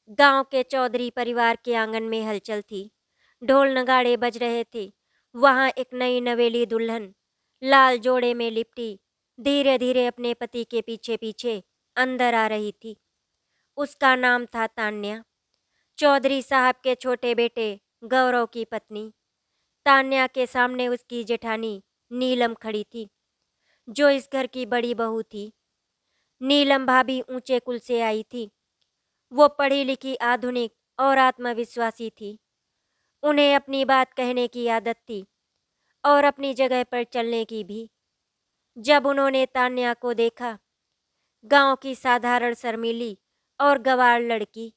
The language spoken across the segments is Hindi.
गांव के चौधरी परिवार के आंगन में हलचल थी। ढोल नगाड़े बज रहे थे। वहां एक नई नवेली दुल्हन लाल जोड़े में लिपटी धीरे धीरे अपने पति के पीछे पीछे अंदर आ रही थी। उसका नाम था तान्या, चौधरी साहब के छोटे बेटे गौरव की पत्नी। तान्या के सामने उसकी जेठानी नीलम खड़ी थी, जो इस घर की बड़ी बहू थी। नीलम भाभी ऊंचे कुल से आई थी। वो पढ़ी लिखी, आधुनिक और आत्मविश्वासी थी। उन्हें अपनी बात कहने की आदत थी और अपनी जगह पर चलने की भी। जब उन्होंने तान्या को देखा, गांव की साधारण शर्मीली और गंवार लड़की,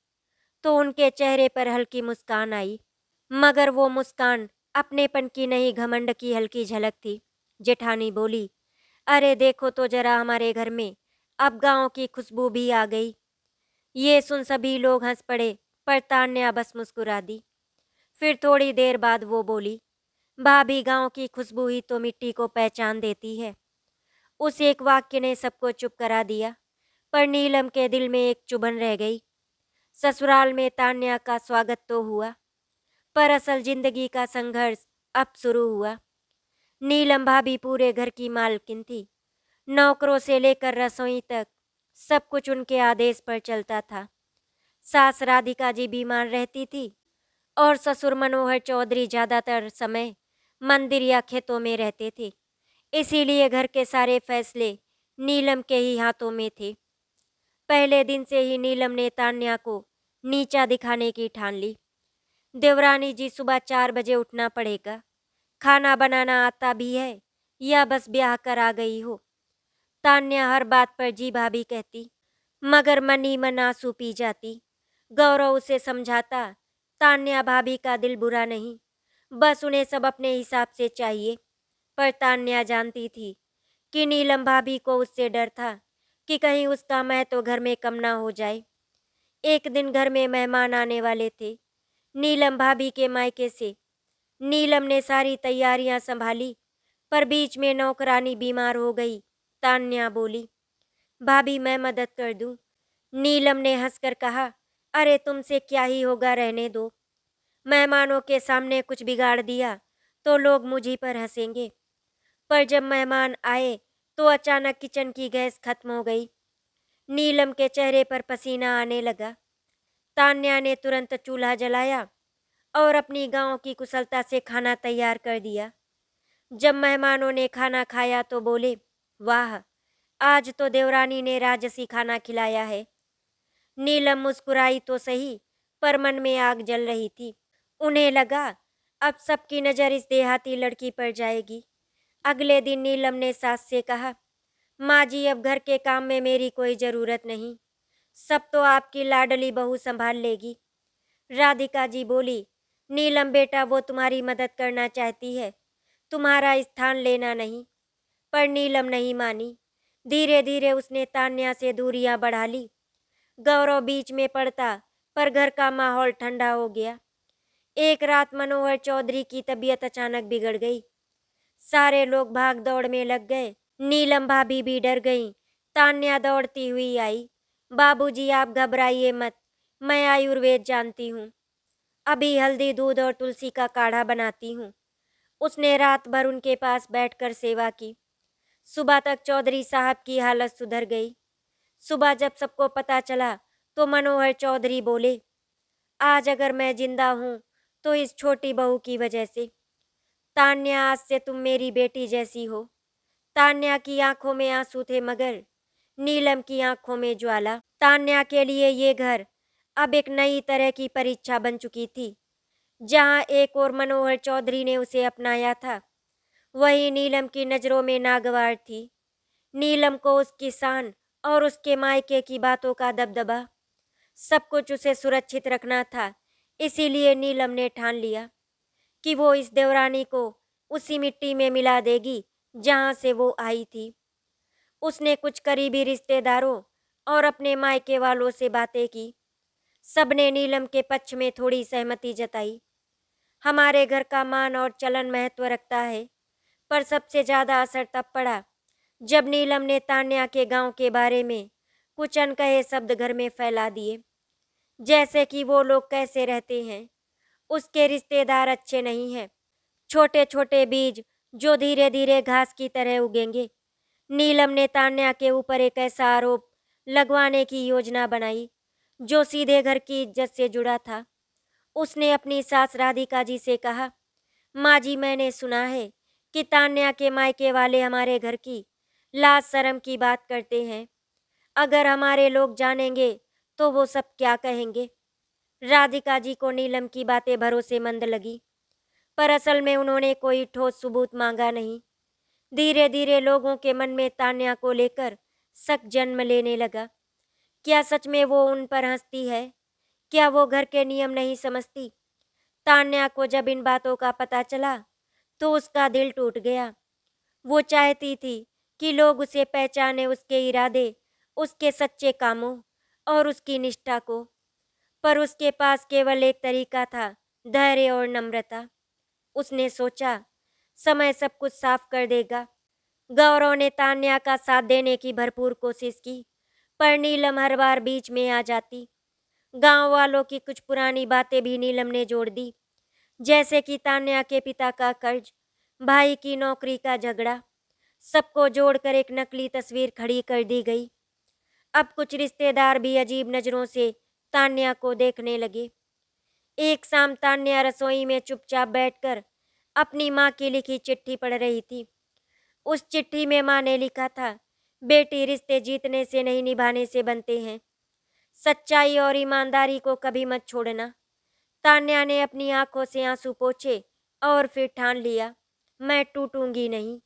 तो उनके चेहरे पर हल्की मुस्कान आई। मगर वो मुस्कान अपनेपन की नहीं, घमंड की हल्की झलक थी। जेठानी बोली, अरे देखो तो जरा, हमारे घर में अब गांव की खुशबू भी आ गई। ये सुन सभी लोग हंस पड़े, पर तान्या बस मुस्कुरा दी। फिर थोड़ी देर बाद वो बोली, भाभी, गांव की खुशबू ही तो मिट्टी को पहचान देती है। उस एक वाक्य ने सबको चुप करा दिया, पर नीलम के दिल में एक चुभन रह गई। ससुराल में तान्या का स्वागत तो हुआ, पर असल जिंदगी का संघर्ष अब शुरू हुआ। नीलम भाभी पूरे घर की मालकिन थी। नौकरों से लेकर रसोई तक सब कुछ उनके आदेश पर चलता था। सास राधिका जी बीमार रहती थी और ससुर मनोहर चौधरी ज्यादातर समय मंदिर या खेतों में रहते थे। इसीलिए घर के सारे फैसले नीलम के ही हाथों में थे। पहले दिन से ही नीलम ने तान्या को नीचा दिखाने की ठान ली। देवरानी जी, सुबह 4 बजे उठना पड़ेगा। खाना बनाना आता भी है या बस ब्याह कर आ गई हो? तान्या हर बात पर जी भाभी कहती, मगर मन ही मन आंसू पी जाती। गौरव उसे समझाता, तान्या भाभी का दिल बुरा नहीं, बस उन्हें सब अपने हिसाब से चाहिए। पर तान्या जानती थी कि नीलम भाभी को उससे डर था कि कहीं उसका महत्व घर में कम ना हो जाए। एक दिन घर में मेहमान आने वाले थे, नीलम भाभी के मायके से। नीलम ने सारी तैयारियां संभाली, पर बीच में नौकरानी बीमार हो गई। तान्या बोली, भाभी, मैं मदद कर दूं? नीलम ने हंसकर कहा, अरे तुमसे क्या ही होगा, रहने दो। मेहमानों के सामने कुछ बिगाड़ दिया तो लोग मुझी पर हंसेंगे। पर जब मेहमान आए तो अचानक किचन की गैस खत्म हो गई। नीलम के चेहरे पर पसीना आने लगा। तान्या ने तुरंत चूल्हा जलाया और अपनी गांव की कुशलता से खाना तैयार कर दिया। जब मेहमानों ने खाना खाया तो बोले, वाह, आज तो देवरानी ने राजसी खाना खिलाया है। नीलम मुस्कुराई तो सही, पर मन में आग जल रही थी। उन्हें लगा अब सबकी नज़र इस देहाती लड़की पर जाएगी। अगले दिन नीलम ने सास से कहा, माँ जी, अब घर के काम में मेरी कोई ज़रूरत नहीं, सब तो आपकी लाडली बहू संभाल लेगी। राधिका जी बोली, नीलम बेटा, वो तुम्हारी मदद करना चाहती है, तुम्हारा स्थान लेना नहीं। पर नीलम नहीं मानी। धीरे धीरे उसने तान्या से दूरियां बढ़ा ली। गौरव बीच में पड़ता, पर घर का माहौल ठंडा हो गया। एक रात मनोहर चौधरी की तबीयत अचानक बिगड़ गई। सारे लोग भाग दौड़ में लग गए। नीलम भाभी भी डर गईं। तान्या दौड़ती हुई आई, बाबूजी, आप घबराइए मत, मैं आयुर्वेद जानती हूँ। अभी हल्दी, दूध और तुलसी का काढ़ा बनाती हूँ। उसने रात भर उनके पास बैठकर सेवा की। सुबह तक चौधरी साहब की हालत सुधर गई। सुबह जब सबको पता चला तो मनोहर चौधरी बोले, आज अगर मैं जिंदा हूँ तो इस छोटी बहू की वजह से। तान्या, आज से तुम मेरी बेटी जैसी हो। तान्या की आंखों में आंसू थे, मगर नीलम की आंखों में ज्वाला। तान्या के लिए ये घर अब एक नई तरह की परीक्षा बन चुकी थी। जहाँ एक और मनोहर चौधरी ने उसे अपनाया था, वही नीलम की नज़रों में नागवार थी। नीलम को उसकी शान और उसके मायके की बातों का दबदबा, सब कुछ उसे सुरक्षित रखना था। इसीलिए नीलम ने ठान लिया कि वो इस देवरानी को उसी मिट्टी में मिला देगी जहाँ से वो आई थी। उसने कुछ करीबी रिश्तेदारों और अपने मायके वालों से बातें की। सबने नीलम के पक्ष में थोड़ी सहमति जताई। हमारे घर का मान और चलन महत्व रखता है, पर सबसे ज़्यादा असर तब पड़ा जब नीलम ने तान्या के गांव के बारे में कुछ अनकहे शब्द घर में फैला दिए। जैसे कि वो लोग कैसे रहते हैं। उसके रिश्तेदार अच्छे नहीं हैं, छोटे छोटे बीज जो धीरे धीरे घास की तरह उगेंगे। नीलम ने तान्या के ऊपर एक ऐसा आरोप लगवाने की योजना बनाई जो सीधे घर की इज्जत से जुड़ा था। उसने अपनी सास राधिका जी से कहा, माँ जी, मैंने सुना है कि तान्या के मायके वाले हमारे घर की लाज शर्म की बात करते हैं। अगर हमारे लोग जानेंगे तो वो सब क्या कहेंगे। राधिका जी को नीलम की बातें भरोसेमंद लगी, पर असल में उन्होंने कोई ठोस सबूत मांगा नहीं। धीरे धीरे लोगों के मन में तान्या को लेकर शक जन्म लेने लगा। क्या सच में वो उन पर हंसती है? क्या वो घर के नियम नहीं समझती? तान्या को जब इन बातों का पता चला तो उसका दिल टूट गया। वो चाहती थी कि लोग उसे पहचाने, उसके इरादे, उसके सच्चे कामों और उसकी निष्ठा को। पर उसके पास केवल एक तरीका था, धैर्य और नम्रता। उसने सोचा, समय सब कुछ साफ कर देगा। गौरव ने तान्या का साथ देने की भरपूर कोशिश की, पर नीलम हर बार बीच में आ जाती। गांव वालों की कुछ पुरानी बातें भी नीलम ने जोड़ दी, जैसे कि तान्या के पिता का कर्ज, भाई की नौकरी का झगड़ा। सबको जोड़कर एक नकली तस्वीर खड़ी कर दी गई। अब कुछ रिश्तेदार भी अजीब नजरों से तान्या को देखने लगे। एक शाम तान्या रसोई में चुपचाप बैठकर अपनी माँ की लिखी चिट्ठी पढ़ रही थी। उस चिट्ठी में माँ ने लिखा था, बेटी, रिश्ते जीतने से नहीं निभाने से बनते हैं। सच्चाई और ईमानदारी को कभी मत छोड़ना। तान्या ने अपनी आंखों से आंसू पोंछे और फिर ठान लिया, मैं टूटूंगी नहीं,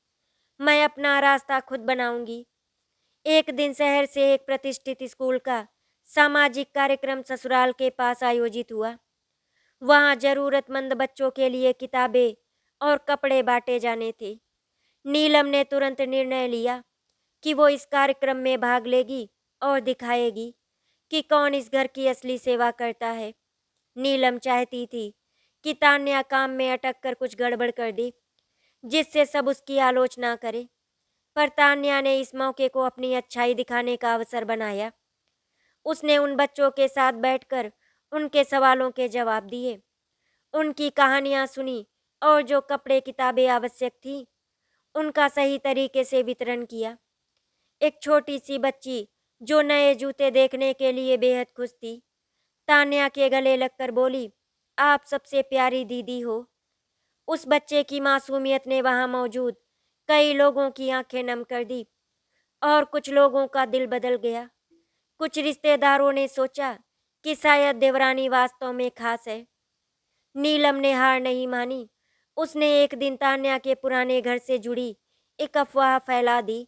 मैं अपना रास्ता खुद बनाऊंगी। एक दिन शहर से एक प्रतिष्ठित स्कूल का सामाजिक कार्यक्रम ससुराल के पास आयोजित हुआ। वहां जरूरतमंद बच्चों के लिए किताबें और कपड़े बांटे जाने थे। नीलम ने तुरंत निर्णय लिया कि वो इस कार्यक्रम में भाग लेगी और दिखाएगी कि कौन इस घर की असली सेवा करता है। नीलम चाहती थी कि तान्या काम में अटक कर कुछ गड़बड़ कर दे, जिससे सब उसकी आलोचना करे। पर तान्या ने इस मौके को अपनी अच्छाई दिखाने का अवसर बनाया। उसने उन बच्चों के साथ बैठकर उनके सवालों के जवाब दिए, उनकी कहानियां सुनी और जो कपड़े किताबें आवश्यक थी उनका सही तरीके से वितरण किया। एक छोटी सी बच्ची जो नए जूते देखने के लिए बेहद खुश थी, तान्या के गले लगकर बोली, आप सबसे प्यारी दीदी हो। उस बच्चे की मासूमियत ने वहां मौजूद कई लोगों की आंखें नम कर दी और कुछ लोगों का दिल बदल गया। कुछ रिश्तेदारों ने सोचा कि शायद देवरानी वास्तव में खास है। नीलम ने हार नहीं मानी। उसने एक दिन तान्या के पुराने घर से जुड़ी एक अफवाह फैला दी,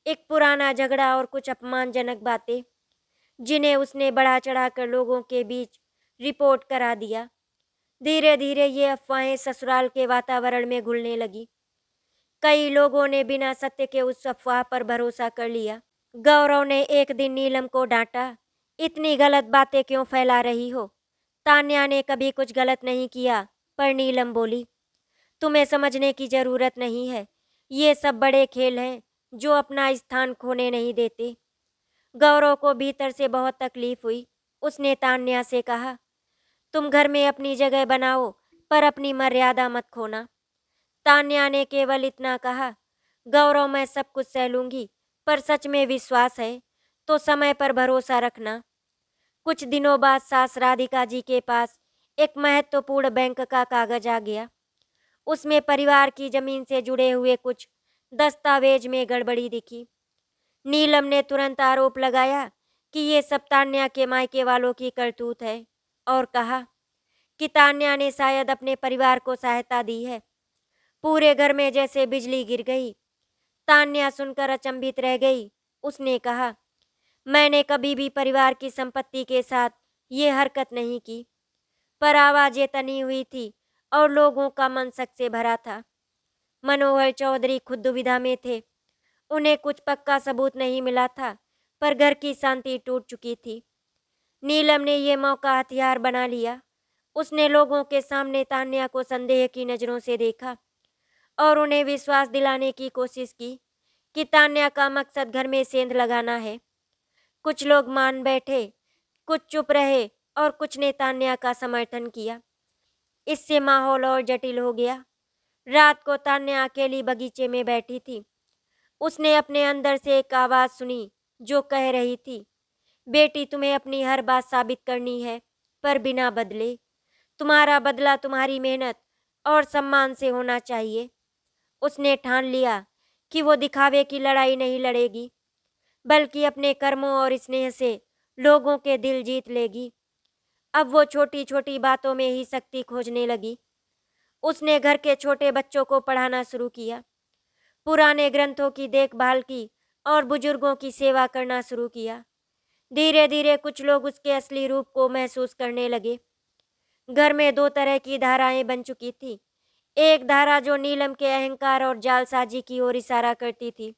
एक पुराना झगड़ा और कुछ अपमानजनक बातें, जिन्हें उसने बढ़ा चढ़ाकर लोगों के बीच रिपोर्ट करा दिया। धीरे धीरे ये अफवाहें ससुराल के वातावरण में घुलने लगी। कई लोगों ने बिना सत्य के उस अफवाह पर भरोसा कर लिया। गौरव ने एक दिन नीलम को डांटा, इतनी गलत बातें क्यों फैला रही हो? तान्या ने कभी कुछ गलत नहीं किया। पर नीलम बोली, तुम्हें समझने की जरूरत नहीं है, ये सब बड़े खेल हैं जो अपना स्थान खोने नहीं देते। गौरव को भीतर से बहुत तकलीफ हुई। उसने तान्या से कहा, तुम घर में अपनी जगह बनाओ, पर अपनी मर्यादा मत खोना। तान्या ने केवल इतना कहा, गौरव, मैं सब कुछ सह लूंगी, पर सच में विश्वास है तो समय पर भरोसा रखना। कुछ दिनों बाद सास राधिका जी के पास एक महत्वपूर्ण बैंक का कागज आ गया। उसमें परिवार की जमीन से जुड़े हुए कुछ दस्तावेज में गड़बड़ी दिखी। नीलम ने तुरंत आरोप लगाया कि ये सब तान्या के मायके वालों की करतूत है और कहा कि तान्या ने शायद अपने परिवार को सहायता दी है। पूरे घर में जैसे बिजली गिर गई। तान्या सुनकर अचंभित रह गई। उसने कहा, मैंने कभी भी परिवार की संपत्ति के साथ ये हरकत नहीं की। पर आवाजें तनी हुई थी और लोगों का मन शक से भरा था। मनोहर चौधरी खुद दुविधा में थे। उन्हें कुछ पक्का सबूत नहीं मिला था, पर घर की शांति टूट चुकी थी। नीलम ने ये मौका हथियार बना लिया। उसने लोगों के सामने तान्या को संदेह की नजरों से देखा और उन्हें विश्वास दिलाने की कोशिश की कि तान्या का मकसद घर में सेंध लगाना है। कुछ लोग मान बैठे, कुछ चुप रहे और कुछ ने तान्या का समर्थन किया। इससे माहौल और जटिल हो गया। रात को तान्या अकेली बगीचे में बैठी थी। उसने अपने अंदर से एक आवाज़ सुनी जो कह रही थी, बेटी तुम्हें अपनी हर बात साबित करनी है, पर बिना बदले। तुम्हारा बदला तुम्हारी मेहनत और सम्मान से होना चाहिए। उसने ठान लिया कि वो दिखावे की लड़ाई नहीं लड़ेगी, बल्कि अपने कर्मों और स्नेह से लोगों के दिल जीत लेगी। अब वो छोटी छोटी बातों में ही शक्ति खोजने लगी। उसने घर के छोटे बच्चों को पढ़ाना शुरू किया, पुराने ग्रंथों की देखभाल की और बुजुर्गों की सेवा करना शुरू किया। धीरे धीरे कुछ लोग उसके असली रूप को महसूस करने लगे। घर में दो तरह की धाराएं बन चुकी थी। एक धारा जो नीलम के अहंकार और जालसाजी की ओर इशारा करती थी,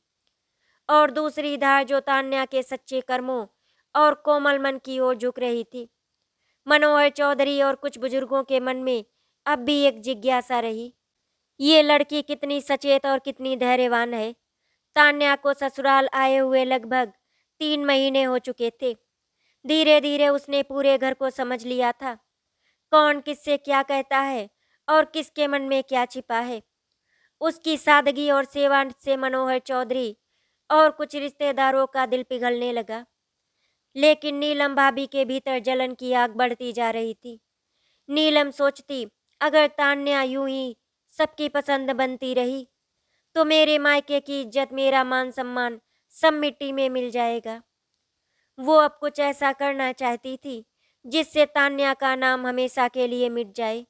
और दूसरी धार जो तान्या के सच्चे कर्मों और कोमल मन की ओर झुक रही थी। मनोहर चौधरी और कुछ बुजुर्गों के मन में अब भी एक जिज्ञासा रही, ये लड़की कितनी सचेत और कितनी धैर्यवान है। तान्या को ससुराल आए हुए लगभग 3 महीने हो चुके थे। धीरे धीरे उसने पूरे घर को समझ लिया था, कौन किससे क्या कहता है और किसके मन में क्या छिपा है। उसकी सादगी और सेवा से मनोहर चौधरी और कुछ रिश्तेदारों का दिल पिघलने लगा। लेकिन नीलम भाभी के भीतर जलन की आग बढ़ती जा रही थी। नीलम सोचती, अगर तान्या यूं ही सबकी पसंद बनती रही तो मेरे मायके की इज्जत, मेरा मान सम्मान सब मिट्टी में मिल जाएगा। वो अब कुछ ऐसा करना चाहती थी जिससे तान्या का नाम हमेशा के लिए मिट जाए।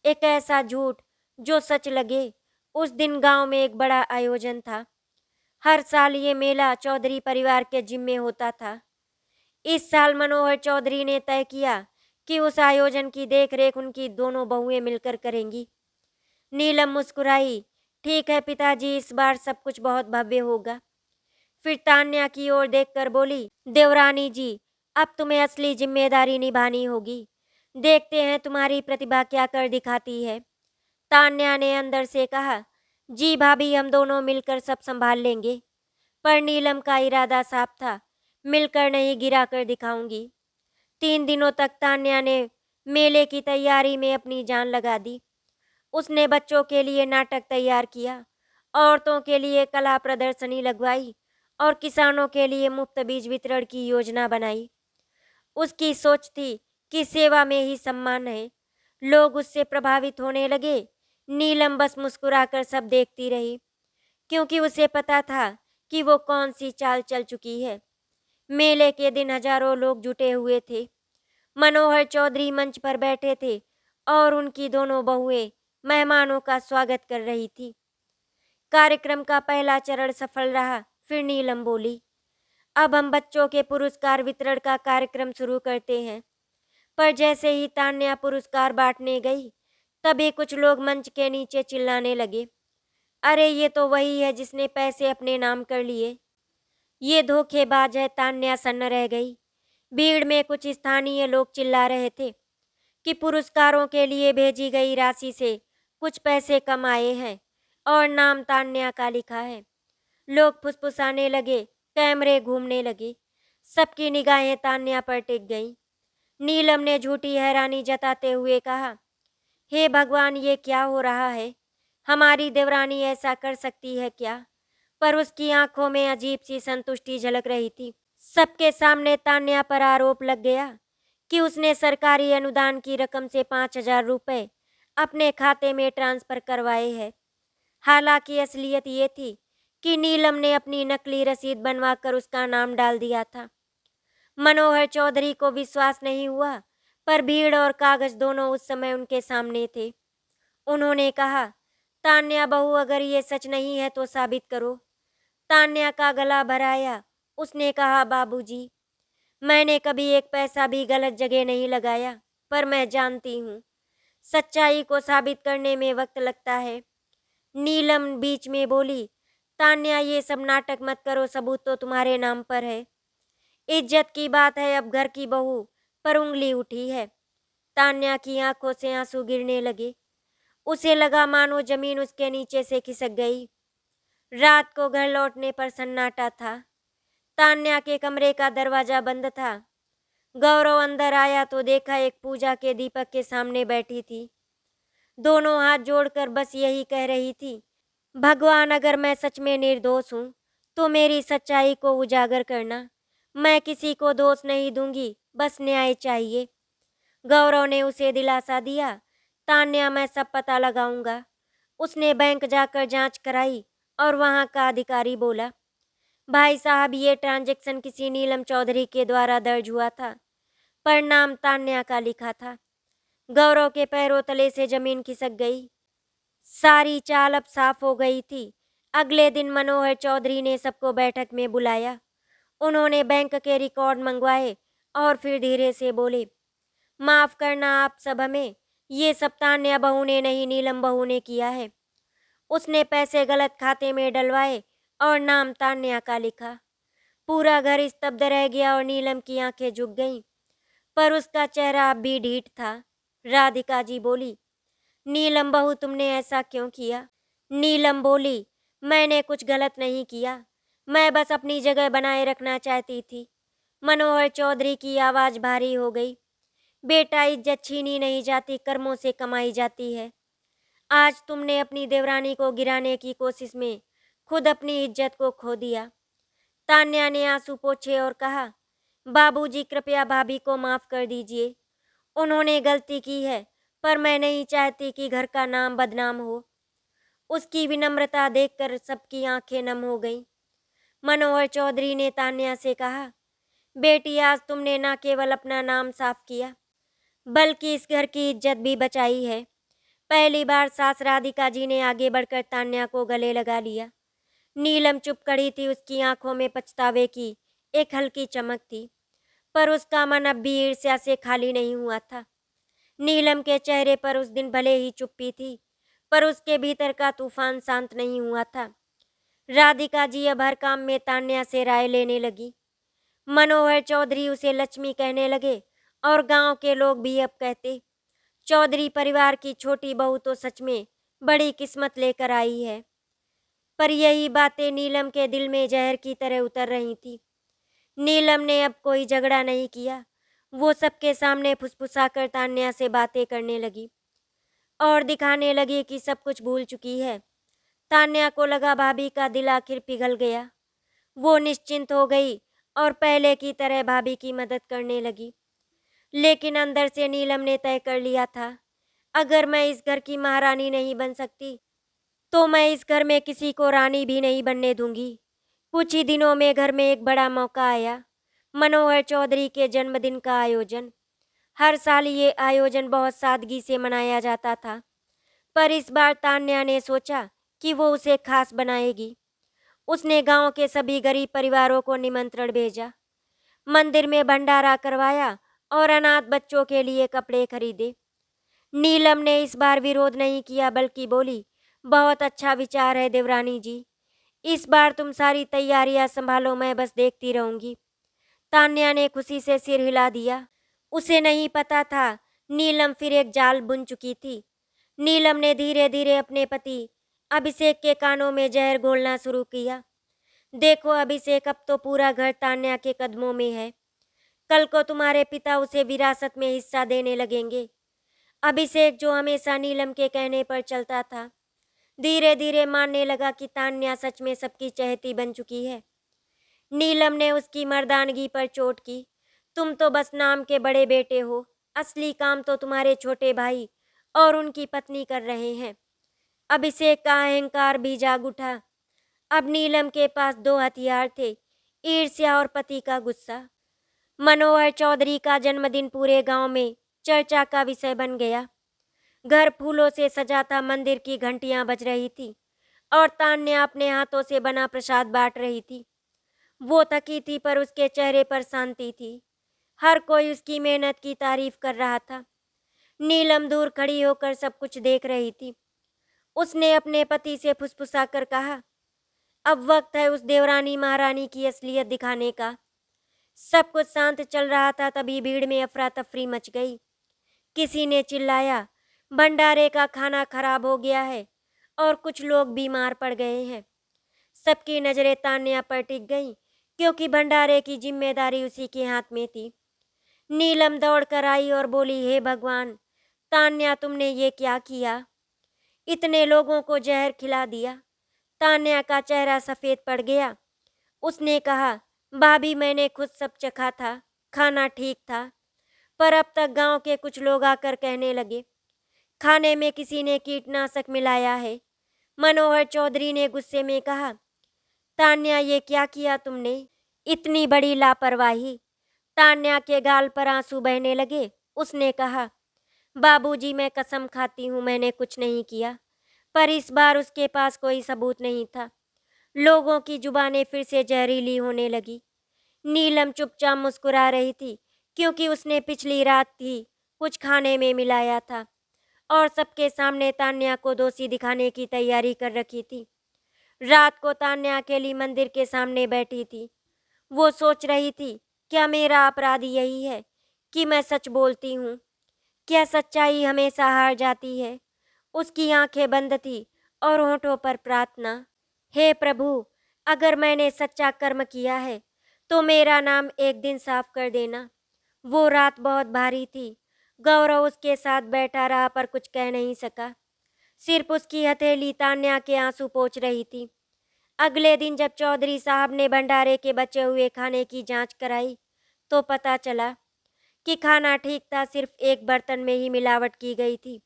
एक ऐसा झूठ जो सच लगे। उस दिन गांव में एक बड़ा आयोजन था। हर साल ये मेला चौधरी परिवार के जिम्मे होता था। इस साल मनोहर चौधरी ने तय किया कि उस आयोजन की देखरेख उनकी दोनों बहुएं मिलकर करेंगी। नीलम मुस्कुराई, ठीक है पिताजी, इस बार सब कुछ बहुत भव्य होगा। फिर तान्या की ओर देखकर बोली, देवरानी जी, अब तुम्हें असली जिम्मेदारी निभानी होगी। देखते हैं तुम्हारी प्रतिभा क्या कर दिखाती है। तान्या ने अंदर से कहा, जी भाभी, हम दोनों मिलकर सब संभाल लेंगे। पर नीलम का इरादा साफ था, मिलकर नहीं, गिरा कर दिखाऊंगी। 3 दिनों तक तान्या ने मेले की तैयारी में अपनी जान लगा दी। उसने बच्चों के लिए नाटक तैयार किया, औरतों के लिए कला प्रदर्शनी लगवाई और किसानों के लिए मुफ्त बीज वितरण की योजना बनाई। उसकी सोच थी कि सेवा में ही सम्मान है। लोग उससे प्रभावित होने लगे। नीलम बस मुस्कुराकर सब देखती रही, क्योंकि उसे पता था कि वो कौन सी चाल चल चुकी है। मेले के दिन हजारों लोग जुटे हुए थे। मनोहर चौधरी मंच पर बैठे थे और उनकी दोनों बहुएं मेहमानों का स्वागत कर रही थी। कार्यक्रम का पहला चरण सफल रहा। फिर नीलम बोली, अब हम बच्चों के पुरस्कार वितरण का कार्यक्रम शुरू करते हैं। पर जैसे ही तान्या पुरस्कार बांटने गई, तभी कुछ लोग मंच के नीचे चिल्लाने लगे, अरे ये तो वही है जिसने पैसे अपने नाम कर लिए। ये धोखेबाज है। तान्या सन्न रह गई। भीड़ में कुछ स्थानीय लोग चिल्ला रहे थे कि पुरस्कारों के लिए भेजी गई राशि से कुछ पैसे कम आए हैं और नाम तान्या का लिखा है। लोग फुसफुसाने लगे, कैमरे घूमने लगे। सबकी निगाहें तान्या पर टिक गईं। नीलम ने झूठी हैरानी जताते हुए कहा, हे भगवान, ये क्या हो रहा है? हमारी देवरानी ऐसा कर सकती है क्या? पर उसकी आंखों में अजीब सी संतुष्टि झलक रही थी। सबके सामने तान्या पर आरोप लग गया कि उसने सरकारी अनुदान की रकम से 5,000 रुपए अपने खाते में ट्रांसफर करवाए हैं। हालांकि असलियत ये थी कि नीलम ने अपनी नकली रसीद बनवाकर उसका नाम डाल दिया था। मनोहर चौधरी को विश्वास नहीं हुआ, पर भीड़ और कागज दोनों उस समय उनके सामने थे। उन्होंने कहा, तान्या बहू, अगर ये सच नहीं है तो साबित करो। तान्या का गला भराया। उसने कहा, बाबूजी, मैंने कभी एक पैसा भी गलत जगह नहीं लगाया, पर मैं जानती हूँ सच्चाई को साबित करने में वक्त लगता है। नीलम बीच में बोली, तान्या, ये सब नाटक मत करो, सबूत तो तुम्हारे नाम पर है। इज्जत की बात है। अब घर की बहू पर उंगली उठी है। तान्या की आंखों से आंसू गिरने लगे। उसे लगा मानो जमीन उसके नीचे से खिसक गई। रात को घर लौटने पर सन्नाटा था। तान्या के कमरे का दरवाजा बंद था। गौरव अंदर आया तो देखा एक पूजा के दीपक के सामने बैठी थी। दोनों हाथ जोड़कर बस यही कह रही थी, भगवान अगर मैं सच में निर्दोष हूँ तो मेरी सच्चाई को उजागर करना। मैं किसी को दोष नहीं दूंगी, बस न्याय चाहिए। गौरव ने उसे दिलासा दिया, तान्या मैं सब पता लगाऊंगा। उसने बैंक जाकर जांच कराई और वहां का अधिकारी बोला, भाई साहब ये ट्रांजैक्शन किसी नीलम चौधरी के द्वारा दर्ज हुआ था, पर नाम तान्या का लिखा था। गौरव के पैरों तले से जमीन खिसक गई। सारी चाल अब साफ हो गई थी। अगले दिन मनोहर चौधरी ने सबको बैठक में बुलाया। उन्होंने बैंक के रिकॉर्ड मंगवाए और फिर धीरे से बोले, माफ करना आप सब हमें, ये सब तान्या बहू ने नहीं, नीलम बहू ने किया है। उसने पैसे गलत खाते में डलवाए और नाम तान्या का लिखा। पूरा घर स्तब्ध रह गया और नीलम की आंखें झुक गईं, पर उसका चेहरा अब भी ढीठ था। राधिका जी बोली, नीलम बहू तुमने ऐसा क्यों किया? नीलम बोली, मैंने कुछ गलत नहीं किया, मैं बस अपनी जगह बनाए रखना चाहती थी। मनोहर चौधरी की आवाज भारी हो गई, बेटा इज्जत छीनी नहीं जाती, कर्मों से कमाई जाती है। आज तुमने अपनी देवरानी को गिराने की कोशिश में खुद अपनी इज्जत को खो दिया। तान्या ने आंसू पोंछे और कहा, बाबूजी कृपया भाभी को माफ कर दीजिए। उन्होंने गलती की है, पर मैं नहीं चाहती कि घर का नाम बदनाम हो। उसकी विनम्रता देखकर सबकी आंखें नम हो गईं। मनोहर चौधरी ने तान्या से कहा, बेटी आज तुमने न केवल अपना नाम साफ किया, बल्कि इस घर की इज्जत भी बचाई है। पहली बार सास राधिका जी ने आगे बढ़कर तान्या को गले लगा लिया। नीलम चुप खड़ी थी, उसकी आंखों में पछतावे की एक हल्की चमक थी, पर उसका मन अब भी ईर्ष्या से खाली नहीं हुआ था। नीलम के चेहरे पर उस दिन भले ही चुप्पी थी, पर उसके भीतर का तूफान शांत नहीं हुआ था। राधिका जी अब हर काम में तान्या से राय लेने लगी। मनोहर चौधरी उसे लक्ष्मी कहने लगे और गांव के लोग भी अब कहते, चौधरी परिवार की छोटी बहू तो सच में बड़ी किस्मत लेकर आई है। पर यही बातें नीलम के दिल में जहर की तरह उतर रही थी। नीलम ने अब कोई झगड़ा नहीं किया। वो सबके सामने फुसफुसाकर तान्या से बातें करने लगी और दिखाने लगी कि सब कुछ भूल चुकी है। तान्या को लगा भाभी का दिल आखिर पिघल गया। वो निश्चिंत हो गई और पहले की तरह भाभी की मदद करने लगी। लेकिन अंदर से नीलम ने तय कर लिया था, अगर मैं इस घर की महारानी नहीं बन सकती तो मैं इस घर में किसी को रानी भी नहीं बनने दूंगी। कुछ ही दिनों में घर में एक बड़ा मौका आया, मनोहर चौधरी के जन्मदिन का आयोजन। हर साल ये आयोजन बहुत सादगी से मनाया जाता था, पर इस बार तान्या ने सोचा कि वो उसे खास बनाएगी। उसने गांव के सभी गरीब परिवारों को निमंत्रण भेजा, मंदिर में भंडारा करवाया और अनाथ बच्चों के लिए कपड़े खरीदे। नीलम ने इस बार विरोध नहीं किया, बल्कि बोली, बहुत अच्छा विचार है देवरानी जी, इस बार तुम सारी तैयारियां संभालो, मैं बस देखती रहूंगी। तान्या ने खुशी से सिर हिला दिया। उसे नहीं पता था नीलम फिर एक जाल बुन चुकी थी। नीलम ने धीरे धीरे अपने पति अभिषेक के कानों में जहर घोलना शुरू किया। देखो अभिषेक, अब तो पूरा घर तान्या के कदमों में है। कल को तुम्हारे पिता उसे विरासत में हिस्सा देने लगेंगे। अभिषेक, जो हमेशा नीलम के कहने पर चलता था, धीरे धीरे मानने लगा कि तान्या सच में सबकी चहेती बन चुकी है। नीलम ने उसकी मर्दानगी पर चोट की, तुम तो बस नाम के बड़े बेटे हो, असली काम तो तुम्हारे छोटे भाई और उनकी पत्नी कर रहे हैं। अभिषेक का अहंकार भी जाग उठा। अब नीलम के पास दो हथियार थे, ईर्ष्या और पति का गुस्सा। मनोहर चौधरी का जन्मदिन पूरे गांव में चर्चा का विषय बन गया। घर फूलों से सजा था, मंदिर की घंटियां बज रही थी और तान्या अपने हाथों से बना प्रसाद बांट रही थी। वो थकी थी, पर उसके चेहरे पर शांति थी। हर कोई उसकी मेहनत की तारीफ कर रहा था। नीलम दूर खड़ी होकर सब कुछ देख रही थी। उसने अपने पति से फुसफुसाकर कहा, अब वक्त है उस देवरानी महारानी की असलियत दिखाने का। सब कुछ शांत चल रहा था, तभी भीड़ में अफरा तफरी मच गई। किसी ने चिल्लाया, भंडारे का खाना खराब हो गया है और कुछ लोग बीमार पड़ गए हैं। सबकी नजरें तान्या पर टिक गईं, क्योंकि भंडारे की जिम्मेदारी उसी के हाथ में थी। नीलम दौड़ कर आई और बोली, हे भगवान, तान्या तुमने ये क्या किया? इतने लोगों को जहर खिला दिया। तान्या का चेहरा सफ़ेद पड़ गया। उसने कहा, भाभी मैंने खुद सब चखा था, खाना ठीक था, पर अब तक गांव के कुछ लोग आकर कहने लगे खाने में किसी ने कीटनाशक मिलाया है। मनोहर चौधरी ने गुस्से में कहा, तान्या ये क्या किया तुमने? इतनी बड़ी लापरवाही। तान्या के गाल पर आंसू बहने लगे। उसने कहा, बाबूजी मैं कसम खाती हूँ मैंने कुछ नहीं किया, पर इस बार उसके पास कोई सबूत नहीं था। लोगों की जुबानें फिर से जहरीली होने लगी। नीलम चुपचाप मुस्कुरा रही थी क्योंकि उसने पिछली रात ही कुछ खाने में मिलाया था और सबके सामने तान्या को दोषी दिखाने की तैयारी कर रखी थी। रात को तान्या अकेली मंदिर के सामने बैठी थी। वो सोच रही थी, क्या मेरा अपराध यही है कि मैं सच बोलती हूँ? क्या सच्चाई हमेशा हार जाती है? उसकी आंखें बंद थी और होठों पर प्रार्थना, हे प्रभु, अगर मैंने सच्चा कर्म किया है तो मेरा नाम एक दिन साफ कर देना। वो रात बहुत भारी थी। गौरव उसके साथ बैठा रहा पर कुछ कह नहीं सका। सिर्फ उसकी हथेली तान्या के आंसू पोंछ रही थी। अगले दिन जब चौधरी साहब ने भंडारे के बचे हुए खाने की जांच कराई तो पता चला कि खाना ठीक था, सिर्फ एक बर्तन में ही मिलावट की गई थी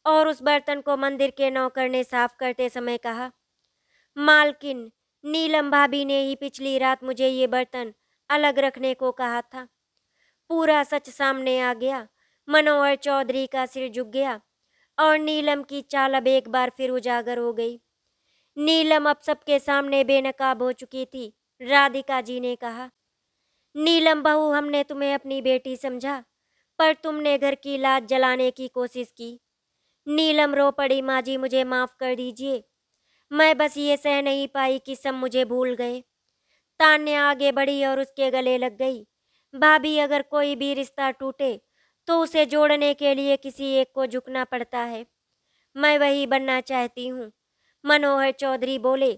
और उस बर्तन को मंदिर के नौकर ने साफ करते समय कहा, मालकिन, नीलम भाभी ने ही पिछली रात मुझे ये बर्तन अलग रखने को कहा था। पूरा सच सामने आ गया। मनोहर चौधरी का सिर झुक गया और नीलम की चाल अब एक बार फिर उजागर हो गई। नीलम अब सबके सामने बेनकाब हो चुकी थी। राधिका जी ने कहा, नीलम बहू, हमने तुम्हें अपनी बेटी समझा, पर तुमने घर की लाज जलाने की कोशिश की। नीलम रो पड़ी, माँ जी मुझे माफ़ कर दीजिए, मैं बस ये सह नहीं पाई कि सब मुझे भूल गए। तान्या आगे बढ़ी और उसके गले लग गई। भाभी, अगर कोई भी रिश्ता टूटे तो उसे जोड़ने के लिए किसी एक को झुकना पड़ता है। मैं वही बनना चाहती हूँ। मनोहर चौधरी बोले,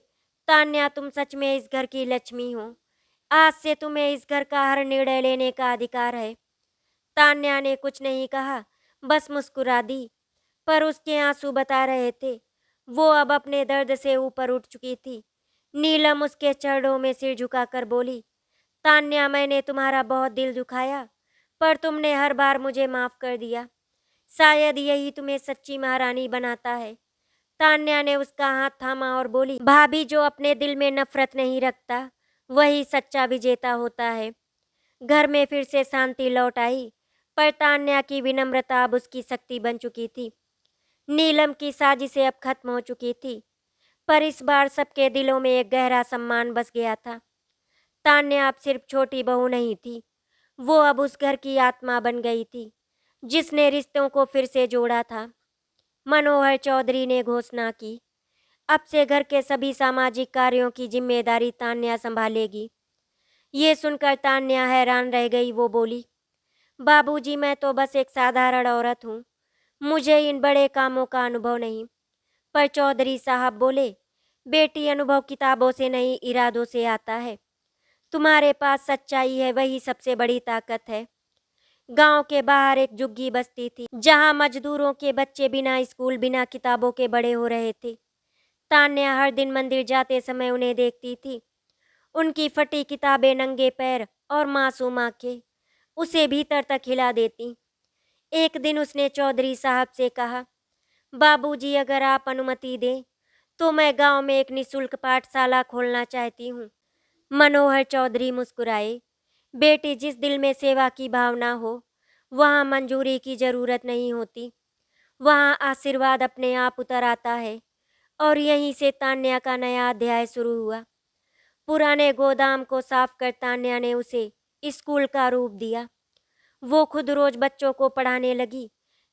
तान्या तुम सच में इस घर की लक्ष्मी हो। आज से तुम्हें इस घर का हर निर्णय लेने का अधिकार है। तान्या ने कुछ नहीं कहा, बस मुस्कुरा दी, पर उसके आंसू बता रहे थे वो अब अपने दर्द से ऊपर उठ चुकी थी। नीलम उसके चरणों में सिर झुकाकर बोली, तान्या मैंने तुम्हारा बहुत दिल दुखाया, पर तुमने हर बार मुझे माफ कर दिया। शायद यही तुम्हें सच्ची महारानी बनाता है। तान्या ने उसका हाथ थामा और बोली, भाभी, जो अपने दिल में नफरत नहीं रखता वही सच्चा विजेता होता है। घर में फिर से शांति लौट आई, पर तान्या की विनम्रता अब उसकी शक्ति बन चुकी थी। नीलम की साजिशें अब खत्म हो चुकी थी, पर इस बार सबके दिलों में एक गहरा सम्मान बस गया था। तान्या अब सिर्फ छोटी बहू नहीं थी, वो अब उस घर की आत्मा बन गई थी जिसने रिश्तों को फिर से जोड़ा था। मनोहर चौधरी ने घोषणा की, अब से घर के सभी सामाजिक कार्यों की जिम्मेदारी तान्या संभालेगी। ये सुनकर तान्या हैरान रह गई। वो बोली, बाबूजी, मैं तो बस एक साधारण औरत हूँ, मुझे इन बड़े कामों का अनुभव नहीं। पर चौधरी साहब बोले, बेटी, अनुभव किताबों से नहीं इरादों से आता है। तुम्हारे पास सच्चाई है, वही सबसे बड़ी ताकत है। गांव के बाहर एक झुग्गी बस्ती थी जहां मजदूरों के बच्चे बिना स्कूल बिना किताबों के बड़े हो रहे थे। तान्या हर दिन मंदिर जाते समय उन्हें देखती थी। उनकी फटी किताबें, नंगे पैर और मासूम आंखें उसे भीतर तक हिला देती। एक दिन उसने चौधरी साहब से कहा, बाबूजी, अगर आप अनुमति दें तो मैं गांव में एक निशुल्क पाठशाला खोलना चाहती हूँ। मनोहर चौधरी मुस्कुराए, बेटी, जिस दिल में सेवा की भावना हो वहाँ मंजूरी की जरूरत नहीं होती, वहाँ आशीर्वाद अपने आप उतर आता है। और यहीं से तान्या का नया अध्याय शुरू हुआ। पुराने गोदाम को साफ कर तान्या ने उसे स्कूल का रूप दिया। वो खुद रोज बच्चों को पढ़ाने लगी।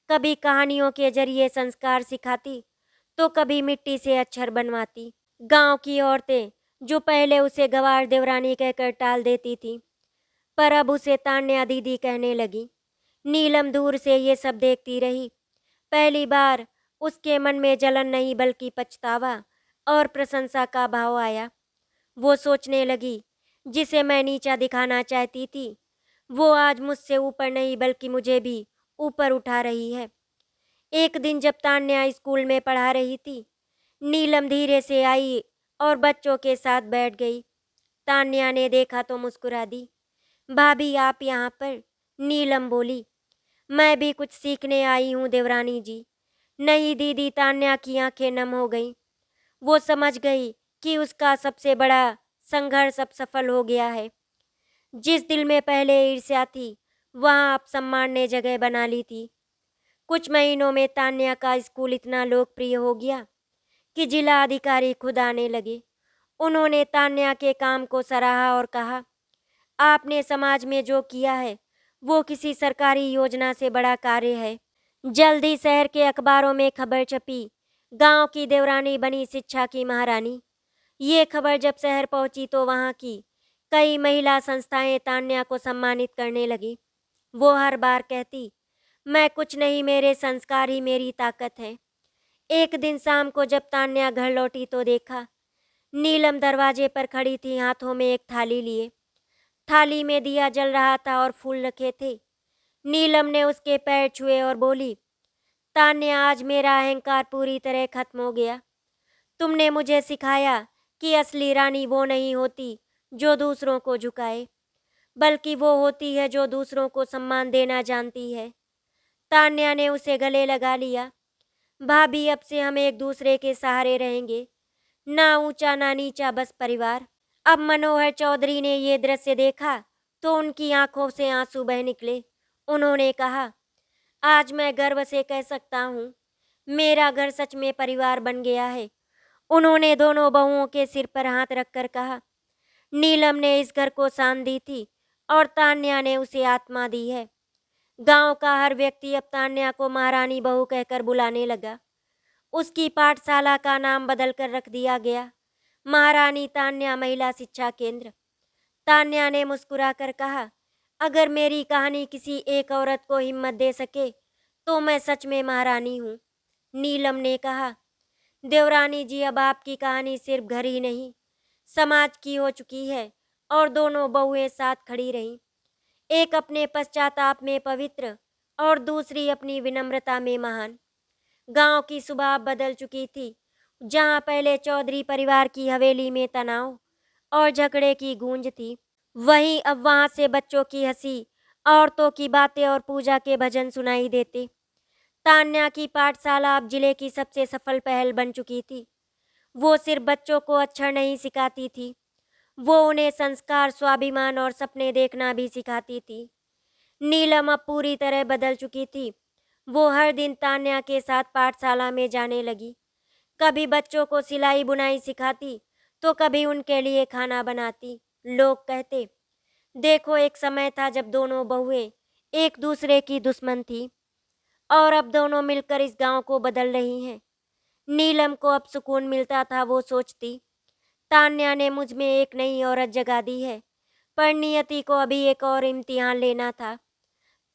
कभी कहानियों के जरिए संस्कार सिखाती तो कभी मिट्टी से अक्षर बनवाती। गांव की औरतें जो पहले उसे गवार देवरानी कहकर टाल देती थी, पर अब उसे तान्या दीदी कहने लगी। नीलम दूर से ये सब देखती रही। पहली बार उसके मन में जलन नहीं बल्कि पछतावा और प्रशंसा का भाव आया। वो सोचने लगी, जिसे मैं नीचा दिखाना चाहती थी वो आज मुझसे ऊपर नहीं बल्कि मुझे भी ऊपर उठा रही है। एक दिन जब तान्या स्कूल में पढ़ा रही थी, नीलम धीरे से आई और बच्चों के साथ बैठ गई। तान्या ने देखा तो मुस्कुरा दी। भाभी आप यहाँ पर? नीलम बोली। मैं भी कुछ सीखने आई हूँ देवरानी जी। नहीं दीदी, तान्या की आंखें नम हो गईं। वो समझ गई कि उसका सबसे बड़ा संघर्ष अब सफल हो गया है। जिस दिल में पहले ईर्ष्या थी, वहाँ अब सम्मान ने जगह बना ली थी। कुछ महीनों में तान्या का स्कूल इतना लोकप्रिय हो गया कि जिला अधिकारी खुद आने लगे। उन्होंने तान्या के काम को सराहा और कहा, आपने समाज में जो किया है वो किसी सरकारी योजना से बड़ा कार्य है। जल्दी शहर के अखबारों में खबर छपी, गांव की देवरानी बनी शिक्षा की महारानी। ये खबर जब शहर पहुंची तो वहां की कई महिला संस्थाएं तान्या को सम्मानित करने लगी। वो हर बार कहती, मैं कुछ नहीं, मेरे संस्कार ही मेरी ताकत है। एक दिन शाम को जब तान्या घर लौटी तो देखा, नीलम दरवाजे पर खड़ी थी, हाथों में एक थाली लिए। थाली में दिया जल रहा था और फूल रखे थे। नीलम ने उसके पैर छुए और बोली, तान्या आज मेरा अहंकार पूरी तरह खत्म हो गया। तुमने मुझे सिखाया कि असली रानी वो नहीं होती जो दूसरों को झुकाए, बल्कि वो होती है जो दूसरों को सम्मान देना जानती है। तान्या ने उसे गले लगा लिया। भाभी अब से हम एक दूसरे के सहारे रहेंगे, ना ऊंचा ना नीचा, बस परिवार। अब मनोहर चौधरी ने ये दृश्य देखा तो उनकी आंखों से आंसू बह निकले। उन्होंने कहा, आज मैं गर्व से कह सकता हूँ, मेरा घर सच में परिवार बन गया है। उन्होंने दोनों बहुओं के सिर पर हाथ रखकर कहा, नीलम ने इस घर को शान दी थी और तान्या ने उसे आत्मा दी है। गांव का हर व्यक्ति अब तान्या को महारानी बहू कहकर बुलाने लगा। उसकी पाठशाला का नाम बदलकर रख दिया गया, महारानी तान्या महिला शिक्षा केंद्र। तान्या ने मुस्कुराकर कहा, अगर मेरी कहानी किसी एक औरत को हिम्मत दे सके तो मैं सच में महारानी हूँ। नीलम ने कहा, देवरानी जी, अब आपकी कहानी सिर्फ घर ही नहीं, समाज की हो चुकी है। और दोनों बहुएं साथ खड़ी रहीं, एक अपने पश्चाताप में पवित्र और दूसरी अपनी विनम्रता में महान। गांव की सुबह बदल चुकी थी। जहां पहले चौधरी परिवार की हवेली में तनाव और झगड़े की गूंज थी, वहीं अब वहां से बच्चों की हंसी, औरतों की बातें और पूजा के भजन सुनाई देते। तान्या की पाठशाला अब जिले की सबसे सफल पहल बन चुकी थी। वो सिर्फ बच्चों को अक्षर नहीं सिखाती थी, वो उन्हें संस्कार, स्वाभिमान और सपने देखना भी सिखाती थी। नीलम अब पूरी तरह बदल चुकी थी। वो हर दिन तान्या के साथ पाठशाला में जाने लगी। कभी बच्चों को सिलाई बुनाई सिखाती तो कभी उनके लिए खाना बनाती। लोग कहते, देखो एक समय था जब दोनों बहुएं एक दूसरे की दुश्मन थी और अब दोनों मिलकर इस गांव को बदल रही हैं। नीलम को अब सुकून मिलता था। वो सोचती, तान्या ने मुझ में एक नई औरत जगा दी है, पर नियति को अभी एक और इम्तिहान लेना था।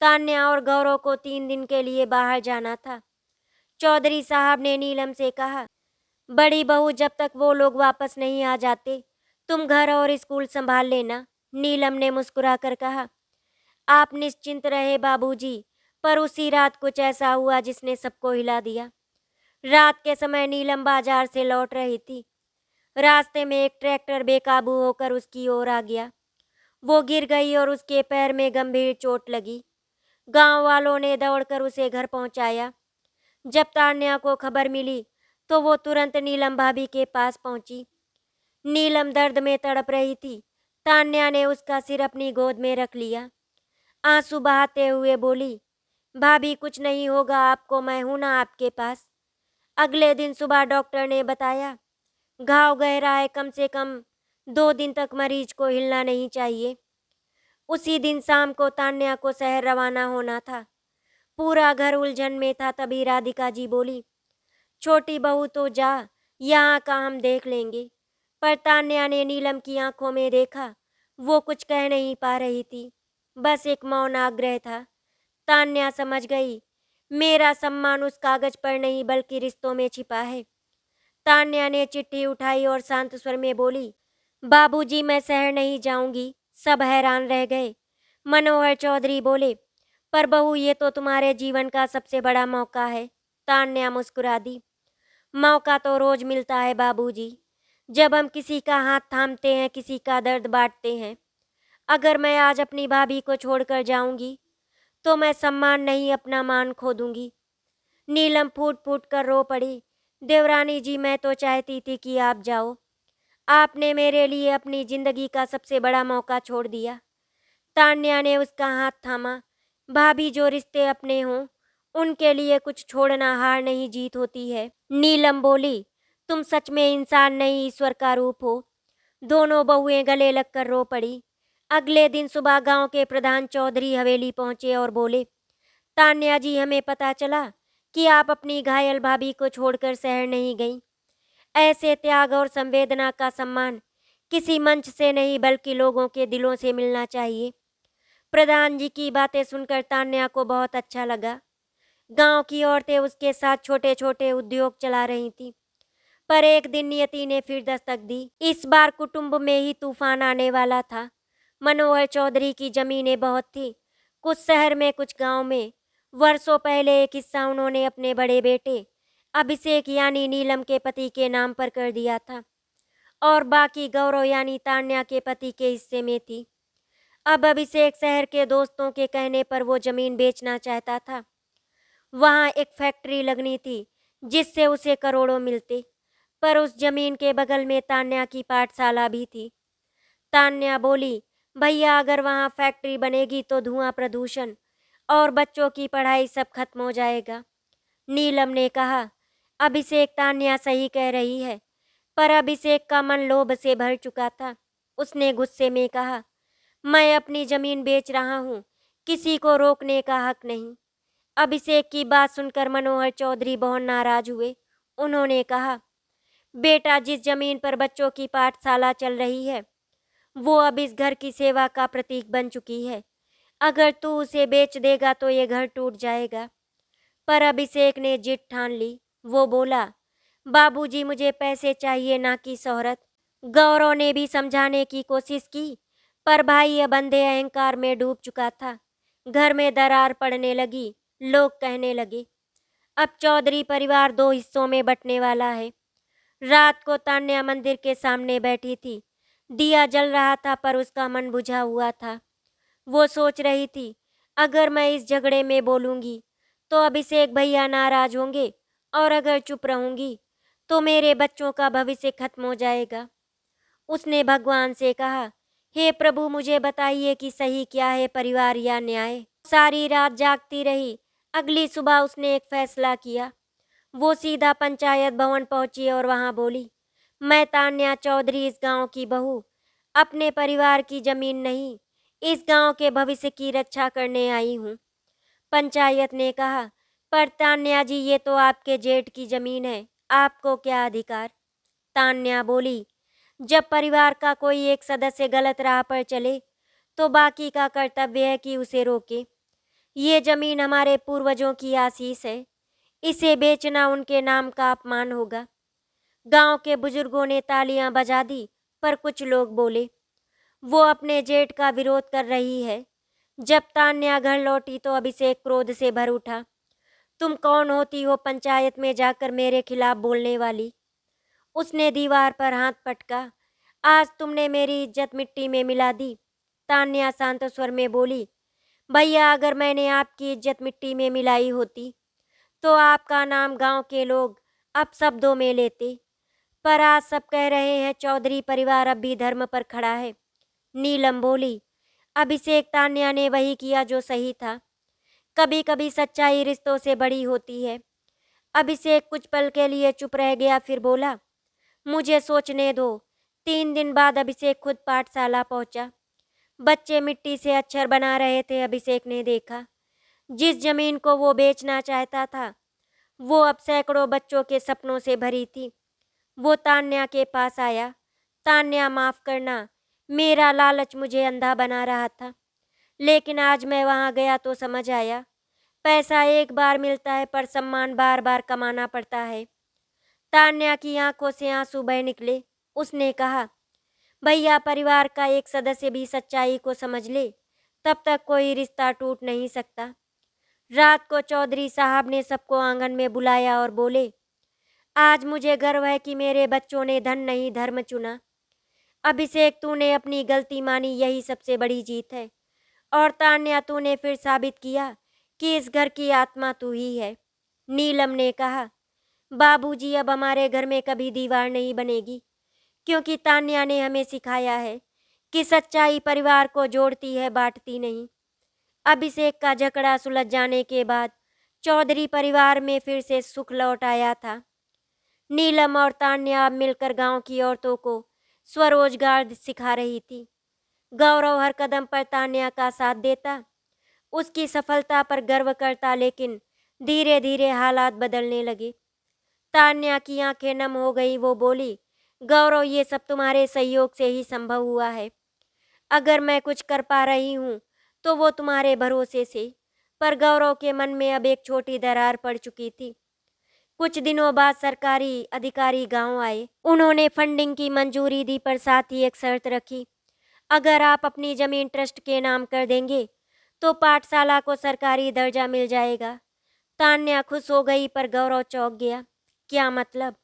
तान्या और गौरव को 3 दिन के लिए बाहर जाना था। चौधरी साहब ने नीलम से कहा, बड़ी बहू, जब तक वो लोग वापस नहीं आ जाते तुम घर और स्कूल संभाल लेना। नीलम ने मुस्कुराकर कहा, आप निश्चिंत रहे बाबूजी। पर उसी रात कुछ ऐसा हुआ जिसने सबको हिला दिया। रात के समय नीलम बाजार से लौट रही थी। रास्ते में एक ट्रैक्टर बेकाबू होकर उसकी ओर आ गया। वो गिर गई और उसके पैर में गंभीर चोट लगी। गांव वालों ने दौड़कर उसे घर पहुंचाया। जब तान्या को खबर मिली तो वो तुरंत नीलम भाभी के पास पहुंची। नीलम दर्द में तड़प रही थी। तान्या ने उसका सिर अपनी गोद में रख लिया। आंसू बहाते हुए बोली, भाभी कुछ नहीं होगा आपको, मैं हूं ना आपके पास। अगले दिन सुबह डॉक्टर ने बताया, घाव गहरा है, कम से कम 2 दिन तक मरीज को हिलना नहीं चाहिए। उसी दिन शाम को तान्या को शहर रवाना होना था। पूरा घर उलझन में था। तभी राधिका जी बोली, छोटी बहू तो जा, यहाँ का हम देख लेंगे। पर तान्या ने नीलम की आंखों में देखा, वो कुछ कह नहीं पा रही थी, बस एक मौन आग्रह था। तान्या समझ गई, मेरा सम्मान उस कागज पर नहीं बल्कि रिश्तों में छिपा है। तान्या ने चिट्ठी उठाई और शांत स्वर में बोली, बाबूजी मैं शहर नहीं जाऊंगी। सब हैरान रह गए। मनोहर चौधरी बोले, पर बहू ये तो तुम्हारे जीवन का सबसे बड़ा मौका है। तान्या मुस्कुरा दी। मौका तो रोज मिलता है बाबूजी, जब हम किसी का हाथ थामते हैं, किसी का दर्द बांटते हैं। अगर मैं आज अपनी भाभी को छोड़कर जाऊंगी तो मैं सम्मान नहीं अपना मान खो दूंगी। नीलम फूट फूट कर रो पड़ी। देवरानी जी, मैं तो चाहती थी कि आप जाओ। आपने मेरे लिए अपनी जिंदगी का सबसे बड़ा मौका छोड़ दिया। तान्या ने उसका हाथ थामा। भाभी, जो रिश्ते अपने हों उनके लिए कुछ छोड़ना हार नहीं जीत होती है। नीलम बोली, तुम सच में इंसान नहीं ईश्वर का रूप हो। दोनों बहुएं गले लगकर रो पड़ी। अगले दिन सुबह गांव के प्रधान चौधरी हवेली पहुंचे और बोले, तान्या जी, हमें पता चला कि आप अपनी घायल भाभी को छोड़कर शहर नहीं गईं। ऐसे त्याग और संवेदना का सम्मान किसी मंच से नहीं बल्कि लोगों के दिलों से मिलना चाहिए। प्रधान जी की बातें सुनकर तान्या को बहुत अच्छा लगा। गांव की औरतें उसके साथ छोटे छोटे उद्योग चला रही थीं। पर एक दिन नियति ने फिर दस्तक दी। इस बार कुटुंब में ही तूफान आने वाला था। मनोहर चौधरी की जमीनें बहुत थी, कुछ शहर में कुछ गांव में। वर्षों पहले एक हिस्सा उन्होंने अपने बड़े बेटे अभिषेक यानी नीलम के पति के नाम पर कर दिया था और बाकी गौरव यानी तान्या के पति के हिस्से में थी। अब अभिषेक शहर के दोस्तों के कहने पर वो जमीन बेचना चाहता था। वहाँ एक फैक्ट्री लगनी थी जिससे उसे करोड़ों मिलते, पर उस जमीन के बगल में तान्या की पाठशाला भी थी। तान्या बोली, भैया, अगर वहाँ फैक्ट्री बनेगी तो धुआं, प्रदूषण और बच्चों की पढ़ाई सब खत्म हो जाएगा। नीलम ने कहा, अभिषेक, तान्या सही कह रही है। पर अभिषेक का मन लोभ से भर चुका था। उसने गुस्से में कहा, मैं अपनी जमीन बेच रहा हूँ, किसी को रोकने का हक नहीं। अभिषेक की बात सुनकर मनोहर चौधरी बहुत नाराज हुए। उन्होंने कहा, बेटा, जिस जमीन पर बच्चों की पाठशाला चल रही है वो अब इस घर की सेवा का प्रतीक बन चुकी है। अगर तू उसे बेच देगा तो ये घर टूट जाएगा। पर अभिषेक ने जिद ठान ली। वो बोला, बाबूजी, मुझे पैसे चाहिए, ना कि शोहरत। गौरव ने भी समझाने की कोशिश की, पर भाई अब अंधे अहंकार में डूब चुका था। घर में दरार पड़ने लगी। लोग कहने लगे, अब चौधरी परिवार दो हिस्सों में बंटने वाला है। रात को तान्या मंदिर के सामने बैठी थी। दिया जल रहा था पर उसका मन बुझा हुआ था। वो सोच रही थी, अगर मैं इस झगड़े में बोलूंगी तो अभिषेक भैया नाराज होंगे, और अगर चुप रहूंगी तो मेरे बच्चों का भविष्य खत्म हो जाएगा। उसने भगवान से कहा, हे प्रभु, मुझे बताइए कि सही क्या है, परिवार या न्याय। सारी रात जागती रही। अगली सुबह उसने एक फैसला किया। वो सीधा पंचायत भवन पहुंची और वहां बोली, मैं तान्या चौधरी, इस गांव की बहू, अपने परिवार की जमीन नहीं, इस गांव के भविष्य की रक्षा करने आई हूँ। पंचायत ने कहा, पर तान्या जी, ये तो आपके जेठ की जमीन है, आपको क्या अधिकार। तान्या बोली, जब परिवार का कोई एक सदस्य गलत राह पर चले तो बाकी का कर्तव्य है कि उसे रोके। ये जमीन हमारे पूर्वजों की आशीष है, इसे बेचना उनके नाम का अपमान होगा। गांव के बुजुर्गों ने तालियां बजा दी, पर कुछ लोग बोले, वो अपने जेठ का विरोध कर रही है। जब तान्या घर लौटी तो अभिषेक क्रोध से भर उठा। तुम कौन होती हो पंचायत में जाकर मेरे खिलाफ बोलने वाली? उसने दीवार पर हाथ पटका। आज तुमने मेरी इज्जत मिट्टी में मिला दी। तान्या शांत स्वर में बोली, भैया, अगर मैंने आपकी इज्जत मिट्टी में मिलाई होती तो आपका नाम गांव के लोग अब शब्दों में लेते, पर आज सब कह रहे हैं चौधरी परिवार अब भी धर्म पर खड़ा है। नीलम बोली, अभिषेक, तान्या ने वही किया जो सही था। कभी कभी सच्चाई रिश्तों से बड़ी होती है। अभिषेक कुछ पल के लिए चुप रह गया, फिर बोला, मुझे सोचने दो। 3 दिन बाद अभिषेक खुद पाठशाला पहुंचा। बच्चे मिट्टी से अक्षर बना रहे थे। अभिषेक ने देखा, जिस जमीन को वो बेचना चाहता था वो अब सैकड़ों बच्चों के सपनों से भरी थी। वो तान्या के पास आया। तान्या, माफ करना, मेरा लालच मुझे अंधा बना रहा था, लेकिन आज मैं वहां गया तो समझ आया, पैसा एक बार मिलता है पर सम्मान बार बार कमाना पड़ता है। तान्या की आंखों से आंसू बह निकले। उसने कहा, भैया, परिवार का एक सदस्य भी सच्चाई को समझ ले तब तक कोई रिश्ता टूट नहीं सकता। रात को चौधरी साहब ने सबको आंगन में बुलाया और बोले, आज मुझे गर्व है कि मेरे बच्चों ने धन नहीं धर्म चुना। अभिषेक, तूने अपनी गलती मानी, यही सबसे बड़ी जीत है। और तान्या, तूने फिर साबित किया कि इस घर की आत्मा तू ही है। नीलम ने कहा, बाबूजी, अब हमारे घर में कभी दीवार नहीं बनेगी, क्योंकि तान्या ने हमें सिखाया है कि सच्चाई परिवार को जोड़ती है, बांटती नहीं। अभिषेक का झगड़ा सुलझ जाने के बाद चौधरी परिवार में फिर से सुख लौट आया था। नीलम और तान्या अब मिलकर गांव की औरतों को स्वरोजगार सिखा रही थी। गौरव हर कदम पर तान्या का साथ देता, उसकी सफलता पर गर्व करता, लेकिन धीरे धीरे हालात बदलने लगे। तान्या की आंखें नम हो गई। वो बोली, गौरव, ये सब तुम्हारे सहयोग से ही संभव हुआ है। अगर मैं कुछ कर पा रही हूँ तो वो तुम्हारे भरोसे से। पर गौरव के मन में अब एक छोटी दरार पड़ चुकी थी। कुछ दिनों बाद सरकारी अधिकारी गांव आए। उन्होंने फंडिंग की मंजूरी दी, पर साथ ही एक शर्त रखी, अगर आप अपनी जमीन ट्रस्ट के नाम कर देंगे तो पाठशाला को सरकारी दर्जा मिल जाएगा। तान्या खुश हो गई, पर गौरव चौंक गया। क्या मतलब?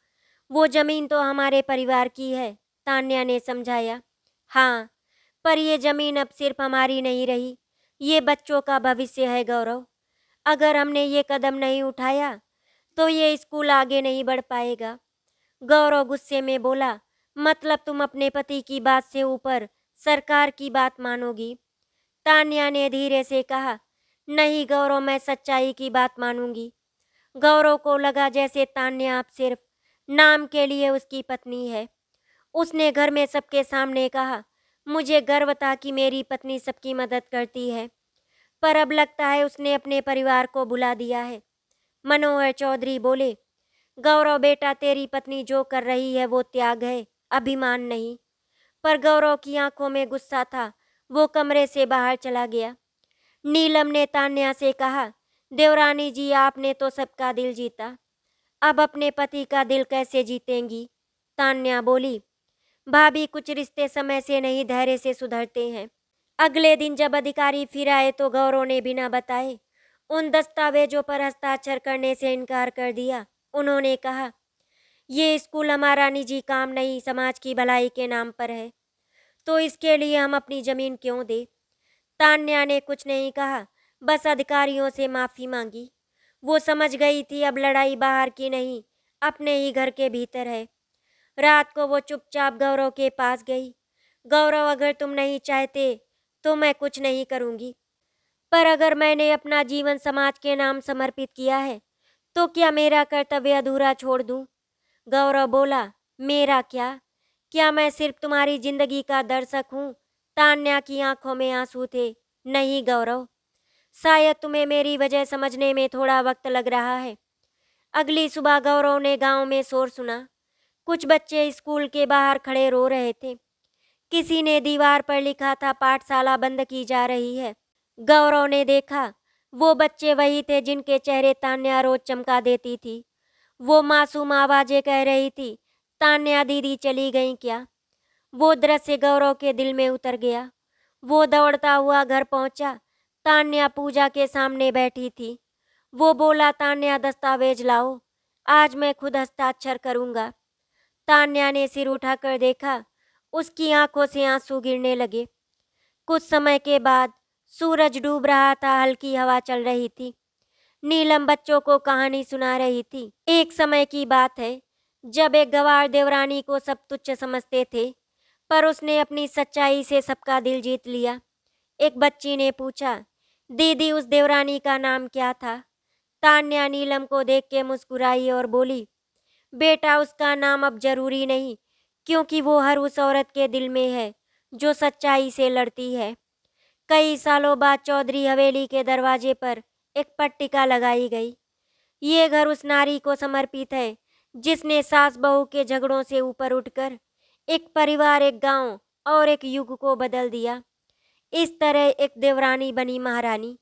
वो जमीन तो हमारे परिवार की है, तान्या ने समझाया। हाँ, पर ये जमीन अब सिर्फ हमारी नहीं रही, ये बच्चों का भविष्य है गौरव। अगर हमने ये कदम नहीं उठाया तो ये स्कूल आगे नहीं बढ़ पाएगा। गौरव गुस्से में बोला, मतलब तुम अपने पति की बात से ऊपर सरकार की बात मानोगी? तान्या ने धीरे से कहा, नहीं गौरव, मैं सच्चाई की बात मानूंगी। गौरव को लगा जैसे तान्या अब सिर्फ नाम के लिए उसकी पत्नी है। उसने घर में सबके सामने कहा, मुझे गर्व था कि मेरी पत्नी सबकी मदद करती है, पर अब लगता है उसने अपने परिवार को भुला दिया है। मनोहर चौधरी बोले, गौरव बेटा, तेरी पत्नी जो कर रही है वो त्याग है, अभिमान नहीं। पर गौरव की आंखों में गुस्सा था। वो कमरे से बाहर चला गया। नीलम ने तान्या से कहा, देवरानी जी, आपने तो सबका दिल जीता, अब अपने पति का दिल कैसे जीतेंगी? तान्या बोली, भाभी, कुछ रिश्ते समय से नहीं धैर्य से सुधरते हैं। अगले दिन जब अधिकारी फिर आए तो गौरव ने बिना बताए उन दस्तावेजों पर हस्ताक्षर करने से इनकार कर दिया। उन्होंने कहा, ये स्कूल हमारा निजी काम नहीं, समाज की भलाई के नाम पर है, तो इसके लिए हम अपनी जमीन क्यों दें? तान्या ने कुछ नहीं कहा, बस अधिकारियों से माफी मांगी। वो समझ गई थी अब लड़ाई बाहर की नहीं, अपने ही घर के भीतर है। रात को वो चुपचाप गौरव के पास गई। गौरव, अगर तुम नहीं चाहते तो मैं कुछ नहीं करूंगी, पर अगर मैंने अपना जीवन समाज के नाम समर्पित किया है तो क्या मेरा कर्तव्य अधूरा छोड़ दूं? गौरव बोला, मेरा क्या? क्या मैं सिर्फ तुम्हारी जिंदगी का दर्शक हूँ? तान्या की आंखों में आंसू थे। नहीं गौरव, शायद तुम्हें मेरी वजह समझने में थोड़ा वक्त लग रहा है। अगली सुबह गौरव ने गांव में शोर सुना। कुछ बच्चे स्कूल के बाहर खड़े रो रहे थे। किसी ने दीवार पर लिखा था, पाठशाला बंद की जा रही है। गौरव ने देखा, वो बच्चे वही थे जिनके चेहरे तान्या रोज चमका देती थी। वो मासूम आवाजें कह रही थी, तान्या दीदी चली गई क्या? वो दृश्य गौरव के दिल में उतर गया। वो दौड़ता हुआ घर पहुंचा। तान्या पूजा के सामने बैठी थी। वो बोला, तान्या, दस्तावेज लाओ, आज मैं खुद हस्ताक्षर करूंगा। तान्या ने सिर उठाकर देखा। उसकी आंखों से आंसू गिरने लगे। कुछ समय के बाद सूरज डूब रहा था, हल्की हवा चल रही थी। नीलम बच्चों को कहानी सुना रही थी। एक समय की बात है जब एक गवार देवरानी को सब तुच्छ समझते थे, पर उसने अपनी सच्चाई से सबका दिल जीत लिया। एक बच्ची ने पूछा, दीदी, उस देवरानी का नाम क्या था? तान्या नीलम को देख के मुस्कुराई और बोली, बेटा, उसका नाम अब जरूरी नहीं, क्योंकि वो हर उस औरत के दिल में है जो सच्चाई से लड़ती है। कई सालों बाद चौधरी हवेली के दरवाजे पर एक पट्टिका लगाई गई। ये घर उस नारी को समर्पित है जिसने सास बहू के झगड़ों से ऊपर उठकर एक परिवार, एक गांव और एक युग को बदल दिया। इस तरह एक देवरानी बनी महारानी।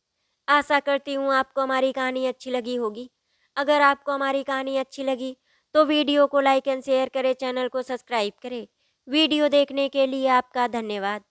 आशा करती हूँ आपको हमारी कहानी अच्छी लगी होगी। अगर आपको हमारी कहानी अच्छी लगी तो वीडियो को लाइक एंड शेयर करें, चैनल को सब्सक्राइब करें। वीडियो देखने के लिए आपका धन्यवाद।